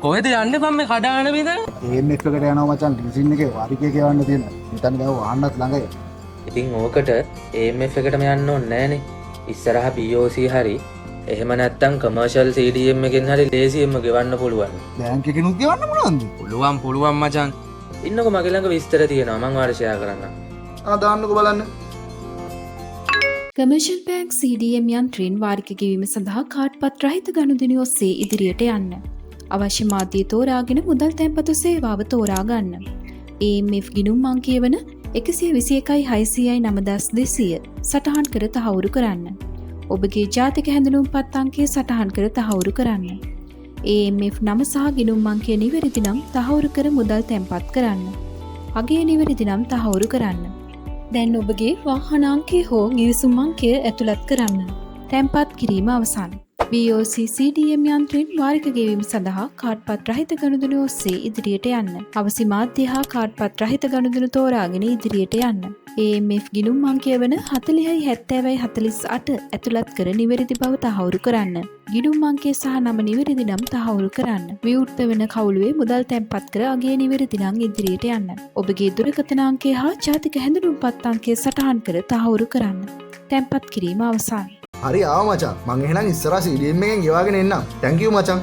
කොහෙද යන්නේ බම් මේ කඩාන විතර? EMF එකට යනවා මචං ඩිසින් එකේ වාරිකේ කියවන්න තියෙන. හිතන්න ගාව වහන්නත් ළඟයි. ඉතින් ඕකට AMF එකටම යන්න ඕනේ නෑනේ. ඉස්සරහ POC හරි එහෙම නැත්තම් කමර්ෂල් CDM එකෙන් හරි ලේසියෙන්ම ගෙවන්න පුළුවන්. බැංක් එකකිනුත් ගෙවන්න පුළුවන්ද? පුළුවන් මචං. ඉන්නකො මගේ ළඟ විස්තර තියෙනවා මම ඔයාලට ෂෙයා කරන්නම්. දාන්නකො බලන්න. කමර්ෂල් බැංක් CDM යන්ත්‍රීන් වාරික ගෙවීම සඳහා කාඩ්පත් රහිත ගනුදෙනු ඔස්සේ ඉදිරියට යන්න. අවශ්‍ය මාධ්‍ය තෝරාගෙන මුදල් තැන්පතු සේවාව තෝරා ගන්න. AMF ගිණුම් අංකය වන 121,600,9200 සටහන් කර තහවුරු කරන්න. ඔබගේ ජාතික හැඳුනුම්පත් අංකය සටහන් කර තහවුරු කරන්න. AMF නම සහ ගිණුම් අංකය නිවැරදි නම් තහවුරු කර මුදල් තැන්පත් කරන්න. අගය නිවැරදි නම් තහවුරු කරන්න. දැන් ඔබගේ වාහන අංකය හෝ ගිවිසුම් අංකය ඇතුළත් කරන්න. තැන්පත් කිරීම අවසන්. BOC CDM යන්ත්‍රයෙන් වාරික ගෙවීම සඳහා කාඩ්පත් රහිත ගනුදෙනු ඔස්සේ ඉදිරියට යන්න. අවසි මාධ්‍ය හා කාඩ්පත් රහිත ගනුදෙනු තෝරාගෙන ඉදිරියට යන්න. AMF ගිණුම් අංකය වන 40/70/48 ඇතුළත් කර නිවැරදි බව තහවුරු කරන්න. ගිණුම් අංකය සහ නම නිවැරදි නම් තහවුරු කරන්න. විවෘත වන කවුළුවේ මුදල් තැන්පත් කර අගය නිවැරදි නම් ඉදිරියට යන්න. ඔබගේ දුරකථන අංකය හා ජාතික හැඳුනුම්පත් අංකය සටහන් කර තහවුරු කරන්න. තැන්පත් කිරීම අවසන්. හරි ආව මචං. මං එහෙනම් ඉස්සරහ CDM එකෙන් ගෙවාගෙන එන්නම්. thank you මචං.